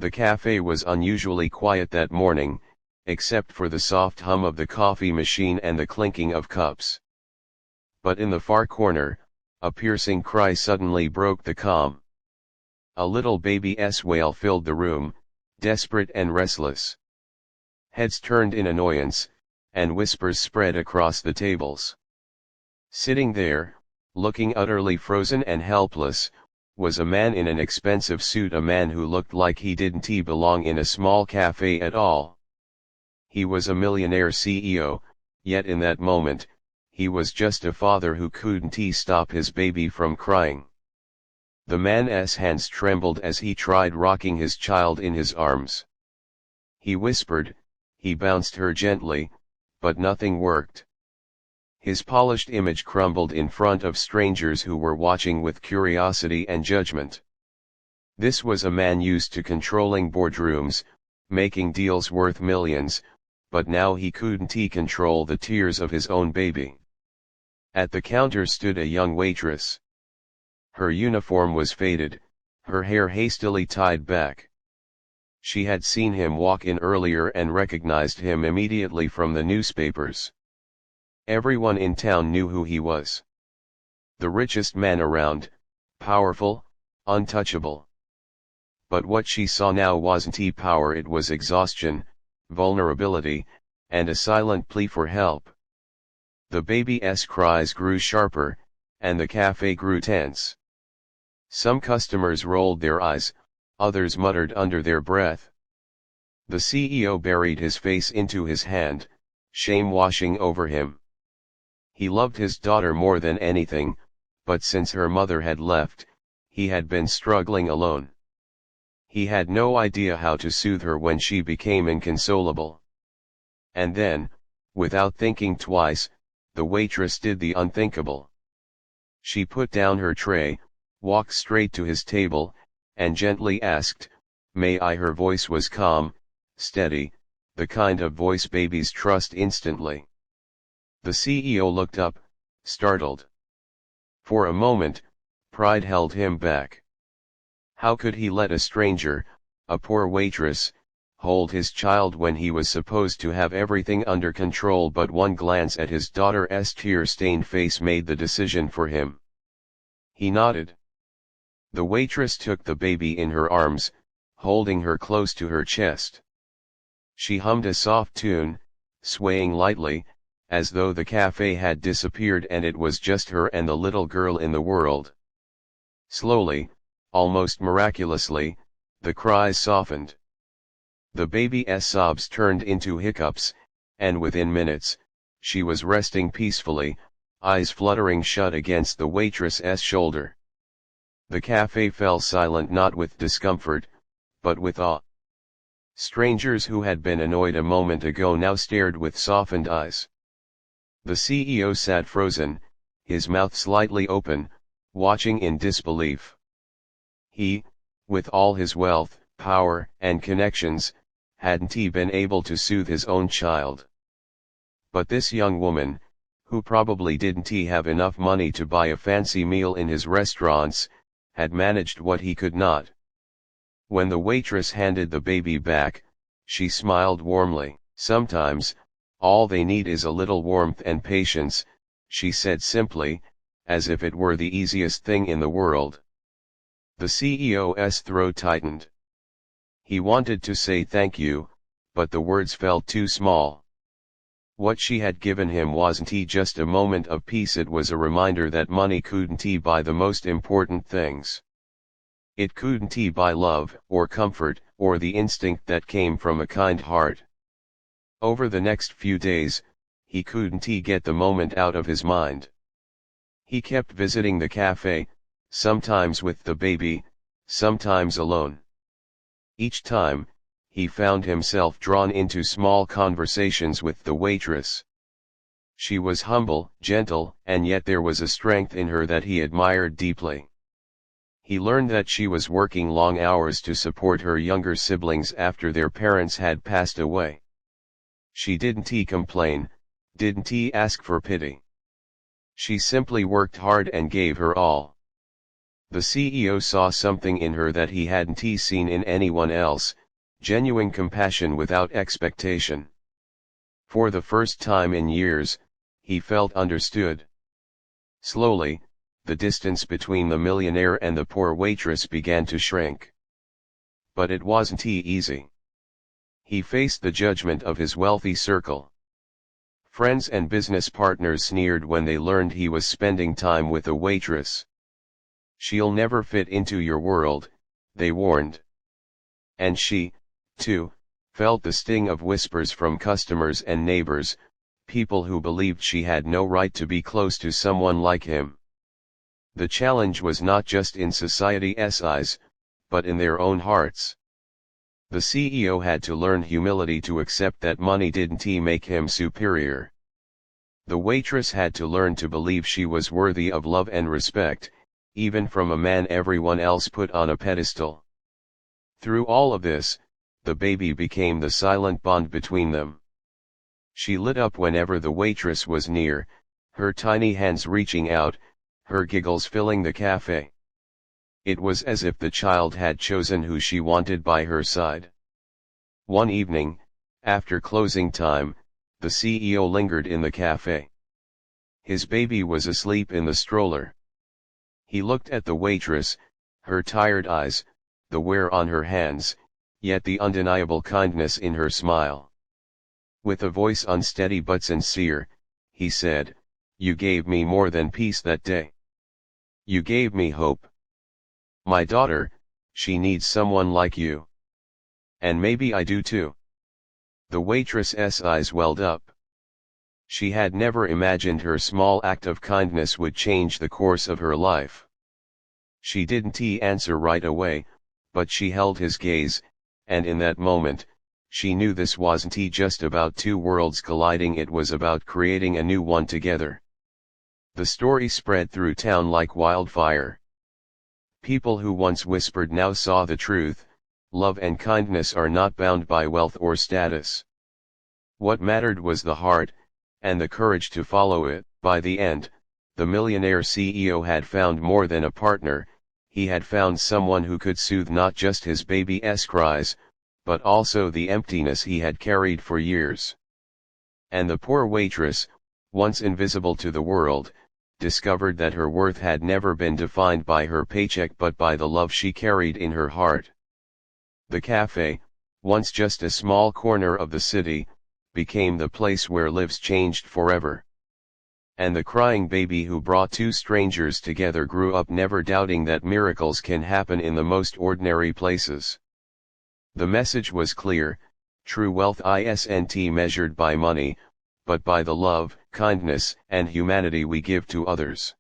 The cafe was unusually quiet that morning, except for the soft hum of the coffee machine and the clinking of cups. But in the far corner, a piercing cry suddenly broke the calm. A little baby's wail filled the room, desperate and restless. Heads turned in annoyance, and whispers spread across the tables. Sitting there, looking utterly frozen and helpless, was a man in an expensive suit, a man who looked like he didn't belong in a small cafe at all. He was a millionaire CEO, yet in that moment, he was just a father who couldn't stop his baby from crying. The man's hands trembled as he tried rocking his child in his arms. He whispered, he bounced her gently, but nothing worked. His polished image crumbled in front of strangers who were watching with curiosity and judgment. This was a man used to controlling boardrooms, making deals worth millions, but now he couldn't control the tears of his own baby. At the counter stood a young waitress. Her uniform was faded, her hair hastily tied back. She had seen him walk in earlier and recognized him immediately from the newspapers. Everyone in town knew who he was. The richest man around, powerful, untouchable. But what she saw now wasn't power, it was exhaustion, vulnerability, and a silent plea for help. The baby's cries grew sharper, and the cafe grew tense. Some customers rolled their eyes, others muttered under their breath. The CEO buried his face into his hand, shame washing over him. He loved his daughter more than anything, but since her mother had left, he had been struggling alone. He had no idea how to soothe her when she became inconsolable. And then, without thinking twice, the waitress did the unthinkable. She put down her tray, walked straight to his table, and gently asked, "May I?" Her voice was calm, steady, the kind of voice babies trust instantly. The CEO looked up, startled. For a moment, pride held him back. How could he let a stranger, a poor waitress, hold his child when he was supposed to have everything under control? But one glance at his daughter's tear-stained face made the decision for him. He nodded. The waitress took the baby in her arms, holding her close to her chest. She hummed a soft tune, swaying lightly, as though the cafe had disappeared and it was just her and the little girl in the world. Slowly, almost miraculously, the cries softened. The baby's sobs turned into hiccups, and within minutes, she was resting peacefully, eyes fluttering shut against the waitress's shoulder. The cafe fell silent, not with discomfort, but with awe. Strangers who had been annoyed a moment ago now stared with softened eyes. The CEO sat frozen, his mouth slightly open, watching in disbelief. He, with all his wealth, power, and connections, hadn't been able to soothe his own child. But this young woman, who probably didn't have enough money to buy a fancy meal in his restaurants, had managed what he could not. When the waitress handed the baby back, she smiled warmly. "Sometimes, all they need is a little warmth and patience," she said simply, as if it were the easiest thing in the world. The CEO's throat tightened. He wanted to say thank you, but the words felt too small. What she had given him wasn't just a moment of peace, it was a reminder that money couldn't buy the most important things. It couldn't buy love, or comfort, or the instinct that came from a kind heart. Over the next few days, he couldn't get the moment out of his mind. He kept visiting the cafe, sometimes with the baby, sometimes alone. Each time, he found himself drawn into small conversations with the waitress. She was humble, gentle, and yet there was a strength in her that he admired deeply. He learned that she was working long hours to support her younger siblings after their parents had passed away. She didn't complain, didn't ask for pity. She simply worked hard and gave her all. The CEO saw something in her that he hadn't seen in anyone else, genuine compassion without expectation. For the first time in years, he felt understood. Slowly, the distance between the millionaire and the poor waitress began to shrink. But it wasn't easy. He faced the judgment of his wealthy circle. Friends and business partners sneered when they learned he was spending time with a waitress. "She'll never fit into your world," they warned. And she, too, felt the sting of whispers from customers and neighbors, people who believed she had no right to be close to someone like him. The challenge was not just in society's eyes, but in their own hearts. The CEO had to learn humility to accept that money didn't make him superior. The waitress had to learn to believe she was worthy of love and respect, even from a man everyone else put on a pedestal. Through all of this, the baby became the silent bond between them. She lit up whenever the waitress was near, her tiny hands reaching out, her giggles filling the cafe. It was as if the child had chosen who she wanted by her side. One evening, after closing time, the CEO lingered in the cafe. His baby was asleep in the stroller. He looked at the waitress, her tired eyes, the wear on her hands, yet the undeniable kindness in her smile. With a voice unsteady but sincere, he said, "You gave me more than peace that day. You gave me hope. My daughter, she needs someone like you. And maybe I do too." The waitress's eyes welled up. She had never imagined her small act of kindness would change the course of her life. She didn't answer right away, but she held his gaze, and in that moment, she knew this wasn't just about two worlds colliding, it was about creating a new one together. The story spread through town like wildfire. People who once whispered now saw the truth: love and kindness are not bound by wealth or status. What mattered was the heart, and the courage to follow it. By the end, the millionaire CEO had found more than a partner, he had found someone who could soothe not just his baby's cries, but also the emptiness he had carried for years. And the poor waitress, once invisible to the world, discovered that her worth had never been defined by her paycheck but by the love she carried in her heart. The cafe, once just a small corner of the city, became the place where lives changed forever. And the crying baby who brought two strangers together grew up never doubting that miracles can happen in the most ordinary places. The message was clear: true wealth isn't measured by money, but by the love, kindness, and humanity we give to others.